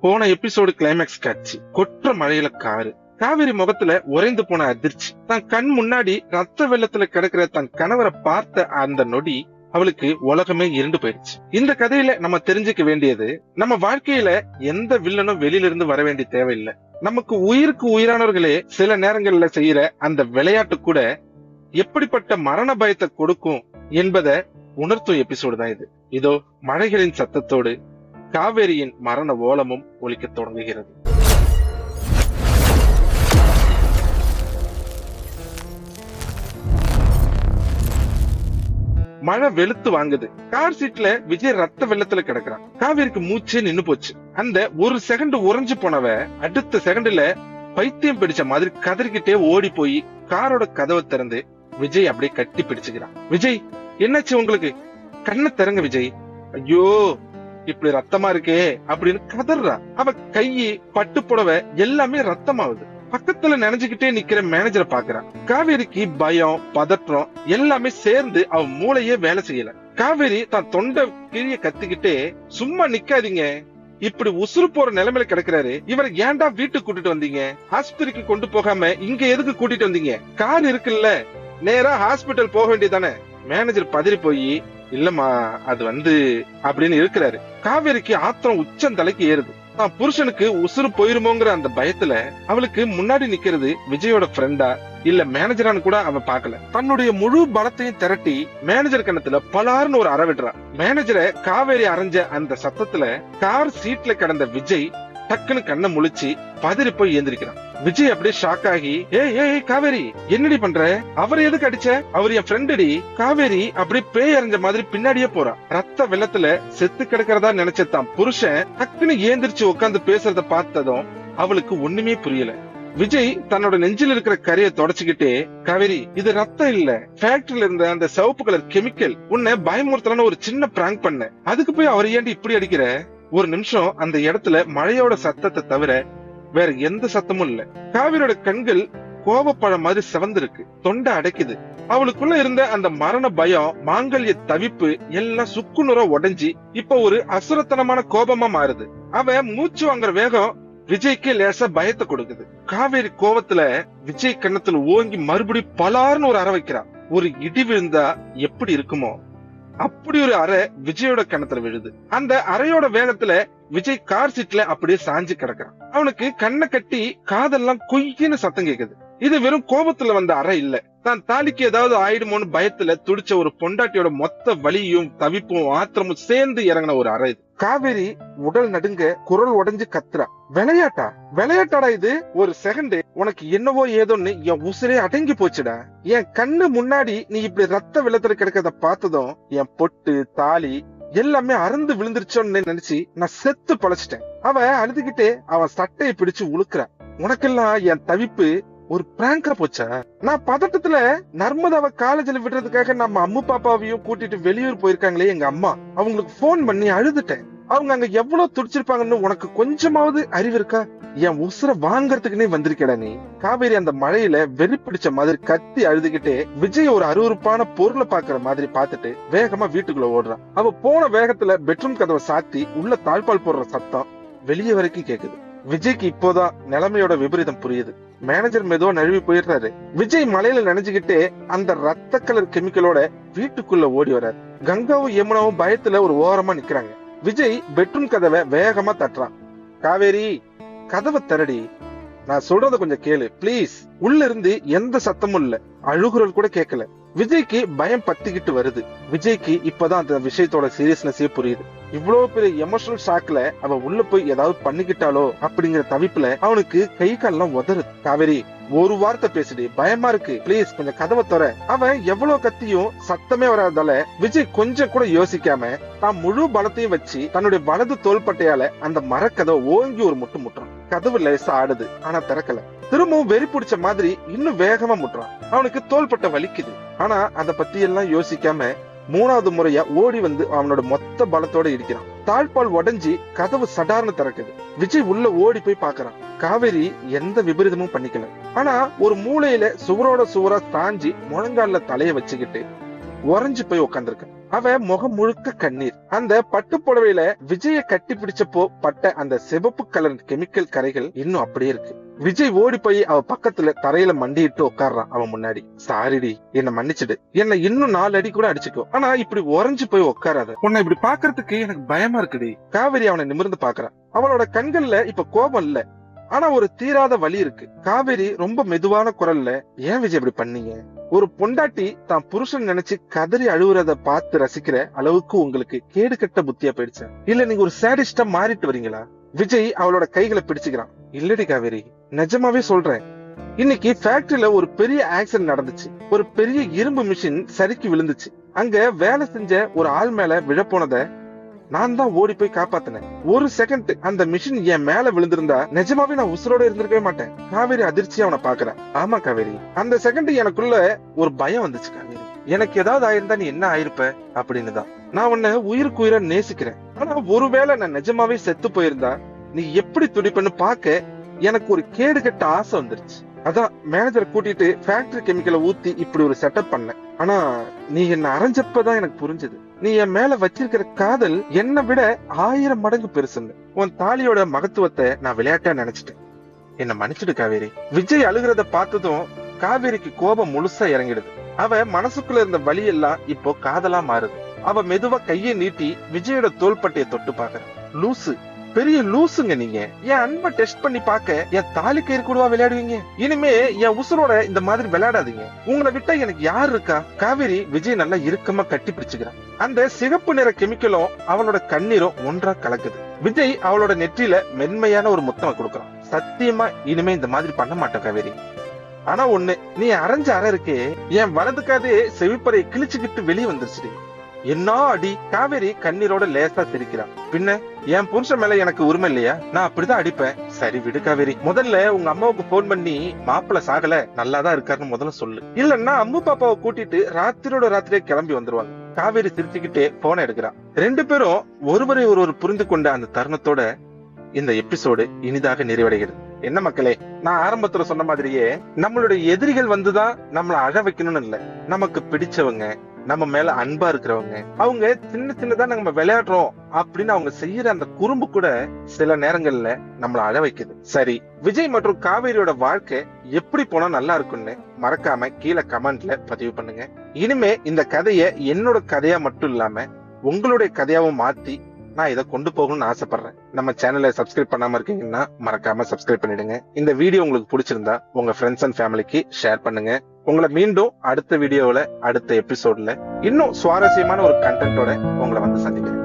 போன episode climax காட்சி. கொற்ற மழையில காரு. காவேரி முகத்துல உறைந்து போன அதிர்ச்சி. தன் கண் முன்னாடி ரத்த வெள்ளத்துல கிடக்கிற தன் கணவரை பார்த்த அந்த நொடி அவளுக்கு உலகமே இருண்டு போயிடுச்சு. இந்த கதையில நம்ம தெரிஞ்சுக்க வேண்டியது, நம்ம வாழ்க்கையில எந்த வில்லனும் வெளியில இருந்து வர வேண்டிய தேவையில்லை. நமக்கு உயிருக்கு உயிரானவர்களே சில நேரங்கள்ல செய்யற அந்த விளையாட்டு கூட எப்படிப்பட்ட மரண பயத்தை கொடுக்கும் என்பதை உணர்த்தும் எபிசோடு தான் இது. இதோ மழைகளின் சத்தத்தோடு காவேரியின் மரண ஓலமும் ஒலிக்க தொடங்குகிறது. மழை வெளுத்து வாங்குது. கார் சீட்ல விஜய் ரத்த வெள்ளத்துல கிடக்குறான். காவேரிக்கு மூச்சே நின்னு போச்சு. அந்த ஒரு செகண்ட் உறைஞ்சு போனவ அடுத்த செகண்ட்ல பைத்தியம் பிடிச்ச மாதிரி கதறிக்கிட்டே ஓடி போய் காரோட கதவை திறந்து விஜய் அப்படியே கட்டி பிடிச்சுக்கிறான். விஜய், என்னாச்சு உங்களுக்கு? கண்ணை திறங்க விஜய். ஐயோ, இப்படி ரத்தமா இருக்கே அப்படின்னு கதறா. அவ கையி பட்டு புடவை எல்லாமே ரத்தமாவுது. பக்கத்துல நினைஞ்சுக்கிட்டே நிக்கிற மேனேஜரை பாக்குறான். காவேரிக்கு பயம், பதற்றம் எல்லாமே சேர்ந்து அவ மூளையே வேலை செய்யல. காவேரி தான் தொண்டை கிழிய கத்திக்கிட்டே, சும்மா நிக்காதீங்க, இப்படி உசுறு போற நிலைமையில கிடக்குறாரு, இவரை ஏன்டா வீட்டுக்கு கூட்டிட்டு வந்தீங்க? ஆஸ்பத்திரிக்கு கொண்டு போகாம இங்க எதுக்கு கூட்டிட்டு வந்தீங்க? கார் இருக்குல்ல, நேரா ஹாஸ்பிட்டல் போக வேண்டியதானே. மேனேஜர் பதறி போய், இல்லம்மா அது அப்படின்னு இருக்கிறாரு. காவேரிக்கு ஆத்திரம் உச்சம் தலைக்கு ஏறுது. தான் புருஷனுக்கு உசுறு போயிருமோங்கிற அந்த பயத்துல அவளுக்கு முன்னாடி நிக்கிறது விஜயோட ஃப்ரெண்டா இல்ல மேனேஜரான்னு கூட அவ பாக்கல. தன்னுடைய முழு பலத்தையும் திரட்டி மேனேஜர் கணத்துல பலாருன்னு ஒரு அற விடுறா. மேனேஜரை காவேரி அரைஞ்ச அந்த சத்தத்துல கார் சீட்ல கிடந்த விஜய் டக்குன்னு கண்ணை முழிச்சு பதறி போய் ஏந்திரிக்கிறான். விஜய் அப்படியே ஷாக் ஆகி, ஏய் காவேரி, என்னடி பண்ற? அவரை எதுக்கு அடிச்ச? அவர் என் ஃப்ரெண்டடி. காவேரி அப்படியே பேய் அறிஞ்ச மாதிரி பின்னாடியே போறான். ரத்த வெள்ளத்துல செத்து கிடக்கிறதா நினைச்சதான் புருஷன் டக்குன்னு ஏந்திரிச்சு உட்காந்து பேசுறத பார்த்ததும் அவளுக்கு ஒண்ணுமே புரியல. விஜய் தன்னோட நெஞ்சில் இருக்கிற கரையை தொடச்சுக்கிட்டே, காவேரி, இது ரத்தம் இல்ல, ஃபேக்டரியில இருந்த அந்த சிவப்பு கலர் கெமிக்கல். உன்னை பயமுறுத்தலான ஒரு சின்ன பிராங்க் பண்ண, அதுக்கு போய் அவர் ஏன்டி இப்படி அடிக்கிற? ஒரு நிமிஷம் அந்த இடத்துல மழையோட சத்தத்தை தவிர வேற எந்த சத்தமும் இல்ல. காவிரியோட கண்கள் கோபப்பழம் மாதிரி சிவந்திருக்கு. தொண்டை அடைக்குது. அவளுக்குள்ள இருந்த அந்த மரண பயம், மாங்கல்ய தவிப்பு எல்லாம் சுக்குநூறா உடைஞ்சி இப்ப ஒரு அசுரத்தனமான கோபமா மாறுது. அவ மூச்சு வாங்குற வேகம் விஜய்க்கு லேசா பயத்தை கொடுக்குது. காவேரி கோபத்துல விஜய் கண்ணத்துல ஓங்கி மறுபடி பலார்னு ஒரு அற வைக்கிறா. ஒரு இடி விழுந்தா எப்படி இருக்குமோ அப்படி ஒரு அறை விஜயோட கண்ணத்துல விழுது. அந்த அறையோட வேகத்துல விஜய் கார் சீட்ல அப்படியே சாஞ்சு கிடக்குறான். அவனுக்கு கண்ணை கட்டி காதெல்லாம் கொய்யின்னு சத்தம் கேக்குது. இது வெறும் கோபத்துல வந்த அறை இல்ல, தான் தாலிக்கு ஏதாவது ஆயிடுமோன்னு பயத்துல துடிச்ச ஒரு பொண்டாட்டியோட மொத்த வலியும் தவிப்பும் ஆத்திரமும் சேர்ந்து இறங்கின ஒரு அறை இது. காவேரி உடல் நடுங்க குரல் உடைஞ்சு கத்துறா. விளையாட்டாடா இது? ஒரு செகண்ட் உனக்கு என்னவோ ஏதோன்னு என் உசிரே அடங்கி போச்சுடா. என் கண்ணு முன்னாடி நீ இப்படி ரத்த வெள்ளத்துல கிடக்கிறத பார்த்ததும் என் பொட்டு தாலி எல்லாமே அறுந்து விழுந்துருச்சோன்னு நினைச்சு நான் செத்து பழச்சிட்டேன். அவ அழுதுகிட்டே அவன் சட்டையை பிடிச்சு உழுக்குறா. உனக்கெல்லாம் என் தவிப்பு ஒரு பிராங்கா போச்சா? நான் பதட்டத்துல நர்மதாவை காலேஜ்ல விடுறதுக்காக நம்ம அம்மு பாப்பாவையும் கூட்டிட்டு வெளியூர் போயிருக்காங்களே எங்க அம்மா, அவங்களுக்கு போன் பண்ணி அழுதுட்டேன். அவங்க அங்க எவ்வளவு துடிச்சிருப்பாங்கன்னு உனக்கு கொஞ்சமாவது அறிவு இருக்கா? என் உசுர வாங்கறதுக்குன்னே வந்திருக்கடா நீ. காவேரி அந்த மழையில வெறி பிடிச்ச மாதிரி கத்தி அழுதுகிட்டே விஜய் ஒரு அருவருப்பான பொருளை பாக்குற மாதிரி பாத்துட்டு வேகமா வீட்டுக்குள்ள ஓடுறான். அவ போன வேகத்துல பெட்ரூம் கதவை சாத்தி உள்ள தாழ்பால் போடுற சத்தம் வெளியே வரைக்கும் கேக்குது. விஜய்க்கு இப்போதான் நிலைமையோட விபரீதம் புரியுது. மேனேஜர் மெதுவா நழுவி போயிடுறாரு. விஜய் மலையில நினைச்சுக்கிட்டே அந்த ரத்த கலர் கெமிக்கலோட வீட்டுக்குள்ள ஓடி வர்றாரு. கங்காவும் யமுனாவும் பயத்துல ஒரு ஓரமா நிக்கிறாங்க. விஜய் பெட்ரூம் கதவை வேகமா தட்டுறான். காவேரி, கதவை திறடி, நான் சொல்றத கொஞ்சம் கேளு பிளீஸ். உள்ள இருந்து எந்த சத்தமும் இல்ல, அழுகுறல் கூட கேட்கல. விஜய்க்கு பயம் பத்திக்கிட்டு வருது. விஜய்க்கு இப்பதான் அந்த விஷயத்தோட சீரியஸ்னஸே புரியுது. இவ்வளவு பெரிய எமோஷனல் ஷாக்ல அவ உள்ள போய் ஏதாவது பண்ணிக்கிட்டாலோ அப்படிங்கிற தவிப்புல அவனுக்கு கை கால்லாம் உதறுது. காவேரி, ஒரு வார்த்தை பேசுடி, பயமா இருக்கு பிளீஸ், கொஞ்சம் கதவை தர. அவன் எவ்வளவு கத்தியும் சத்தமே வராதால விஜய் கொஞ்சம் கூட யோசிக்காம தான் முழு பலத்தையும் வச்சு தன்னுடைய வலது தோள்பட்டையால அந்த மரக்கதவை ஓங்கி ஒரு முட்டு முட்டுறான். கதவு லேசா ஆடுது, ஆனா திறக்கல. திரும்பவும் வெறி பிடிச்ச மாதிரி இன்னும் வேகமா முட்டுறான். அவனுக்கு தோள்பட்டை வலிக்குது. ஆனா அத பத்தி எல்லாம் யோசிக்காம மூணாவது முறையா ஓடி வந்து அவனோட மொத்த பலத்தோட இருக்கிறான். தாழ்பால் உடைஞ்சி கதவு சடார்னு திறக்குது. விஜய் உள்ள ஓடி போய் பாக்குறான். காவேரி எந்த விபரீதமும் பண்ணிக்கல. ஆனா ஒரு மூலையில சுவரோட சுவரா சாஞ்சி முழங்கால தலைய வச்சுக்கிட்டு உறைஞ்சு போய் உட்காந்துருக்க. அவ முகம் முழுக்க கண்ணீர். அந்த பட்டு புடவையில விஜய கட்டி பிடிச்சப்போ பட்ட அந்த சிவப்பு கலர் கெமிக்கல் கரைகள் இன்னும் அப்படியே இருக்கு. விஜய் ஓடி போய் அவ பக்கத்துல தரையில மண்டிட்டு உட்கார்றான் அவன் முன்னாடி. சாரிடி, என்ன மன்னிச்சிடு, என்ன இன்னும் 4 அடி கூட அடிச்சுக்கோ, ஆனா இப்படி உறைஞ்சு போய் உட்காராத, உன்னை இப்படி பாக்குறதுக்கு எனக்கு பயமா இருக்குடி. காவேரி அவனை நிமிர்ந்து பாக்குறான். அவளோட கண்கள்ல இப்ப கோபம் இல்ல, ஆனா ஒரு தீராத வலி இருக்கு. காவேரி ரொம்ப மெதுவான குரல்ல, ஏன் விஜய் இப்படி பண்ணீங்க? ஒரு பொண்டாட்டி தான் புருஷன் நினைச்சு கதறி அழுவுறத பார்த்து ரசிக்கிற அளவுக்கு உங்களுக்கு கேடு கட்ட புத்தியா போயிடுச்சு, இல்ல நீங்க ஒரு சேடிஸ்டா மாறிட்டு வரீங்களா? விஜய் அவளோட கைகளை பிடிச்சுக்கிறான். இல்லடி காவேரி, நிஜமாவே சொல்றேன், இன்னைக்கு ஃபேக்டரியில ஒரு பெரிய ஆக்சிடென்ட் நடந்துச்சு. ஒரு பெரிய இரும்பு மிஷின் சறுக்கி விழுந்துச்சு. அங்க வேலை செஞ்ச ஒரு ஆள் மேல விழப்போனத நான் தான் ஓடி போய் காப்பாத்தினேன். ஒரு செகண்ட் அந்த மிஷின் என் மேல விழுந்திருந்தா நிஜமாவே நான் உசுரோட இருந்திருக்கவே மாட்டேன். காவேரி அதிர்ச்சியா அவனை பாக்குறேன். ஆமா காவேரி, அந்த செகண்ட் எனக்குள்ள ஒரு பயம் வந்துச்சு காவேரி. எனக்கு ஏதாவது ஆயிருந்தா நீ என்ன ஆயிருப்ப அப்படின்னு தான். நான் உன்னை உயிருக்கு உயிரை நேசிக்கிறேன். ஆனா ஒருவேளை நான் நிஜமாவே செத்து போயிருந்தா நீ எப்படி துடிப்பன்னு பாக்க எனக்கு ஒரு கேடு கட்ட ஆசை வந்துருச்சு. அதான் மேனேஜரை கூட்டிட்டு ஃபேக்டரி கெமிக்கலை ஊத்தி இப்படி ஒரு செட்டப் பண்ணேன். ஆனா நீ என்ன அரைஞ்சப்பதான் எனக்கு புரிஞ்சது, நீ என் மேல வச்சிருக்கிற காதல் என்னை விட 1000 மடங்கு பெருசுன்னு. உன் தாலியோட மகத்துவத்தை நான் விளையாட்டா நினைச்சிட்டேன். என்ன மன்னிச்சிடு காவேரி. விஜய் அழுகிறத பார்த்ததும் காவேரிக்கு கோபம் முழுசா இறங்கிடுது. அவ மனசுக்குள்ள இருந்த வலி எல்லாம் இப்போ காதலா மாறுது. அவ மெதுவா கையை நீட்டி விஜயோட தோள்பட்டையை தொட்டு பாக்குற. லூசு, பெரிய லூசுங்க நீங்க. என் அன்பை டெஸ்ட் பண்ணி பாக்க என் தாலி கயிறு கூடவா விளையாடுவீங்க? இனிமே என் உசுரோட இந்த மாதிரி விளையாடாதீங்க. உங்களை விட்டா எனக்கு யார் இருக்கா? காவேரி விஜய் நல்லா இறுக்கமா கட்டி பிடிச்சுக்கிறான். அந்த சிகப்பு நிற கெமிக்கலும் அவளோட கண்ணீரும் ஒன்றா கலக்குது. விஜய் அவளோட நெற்றியில மென்மையான ஒரு முத்தம் கொடுக்கறான். சத்தியமா இனிமே இந்த மாதிரி பண்ண மாட்டேன் காவேரி. ஆனா ஒண்ணு, நீ அரைஞ்ச அறை இருக்கே, என் வலதுக்காதே செவிப்பறையை கிழிச்சுக்கிட்டு வெளியே வந்துருச்சு. என்ன அடி? காவேரி கண்ணீரோட லேசா சிரிக்கிறான். பின்ன என் புருஷன் மேல எனக்கு உரிமை இல்லையா? நான் அப்படிதான் அடிப்பேன். சரி விடு காவேரி, முதல்ல உங்க அம்மாவுக்கு போன் பண்ணி மாப்பிள்ள சாகல, நல்லாதான் இருக்காருன்னு முதல்ல சொல்லு. இல்லன்னா அம்மு பாப்பாவை கூட்டிட்டு ராத்திரியோட ராத்திரியே கிளம்பி வந்துருவாங்க. காவேரி சிரிச்சுக்கிட்டே போனை எடுக்கிறான். 2 பேரும் ஒருவரை ஒருவர் புரிந்து கொண்ட அந்த தருணத்தோட இந்த எபிசோடு இனிதாக நிறைவடைகிறது. என்ன மக்களே, நான் ஆரம்பத்துல சொன்ன மாதிரியே நம்மளுடைய எதிரிகள் வந்துதான் நம்மள அழ வைக்கணும்னு இல்ல, நமக்கு பிடிச்சவங்க, நம்ம மேல அன்பா இருக்கிறவங்க, அவங்க சின்ன சின்னதா நம்ம விளையாடுறோம் அப்படின்னு அவங்க செய்யற அந்த குறும்பு கூட சில நேரங்கள்ல நம்மள அழ வைக்குது. சரி, விஜய் மற்றும் காவேரியோட வாழ்க்கை எப்படி போனா நல்லா இருக்கும்னு மறக்காம கீழே கமெண்ட்ல பதிவு பண்ணுங்க. இனிமே இந்த கதையை என்னோட கதையா மட்டும் இல்லாம உங்களுடைய கதையாவும் மாத்தி நான் இதை கொண்டு போகணும்னு ஆசைப்படுறேன். நம்ம சேனலை சப்ஸ்கிரைப் பண்ணாம இருக்கீங்கன்னா மறக்காம சப்ஸ்கிரைப் பண்ணிடுங்க. இந்த வீடியோ உங்களுக்கு பிடிச்சிருந்தா உங்க ஃப்ரெண்ட்ஸ் அண்ட் ஃபேமிலிக்கு ஷேர் பண்ணுங்க. உங்களை மீண்டும் அடுத்த வீடியோல அடுத்த எபிசோட்ல இன்னும் சுவாரஸ்யமான ஒரு கண்டென்ட்டோட உங்களை வந்து சந்திக்கிறேன்.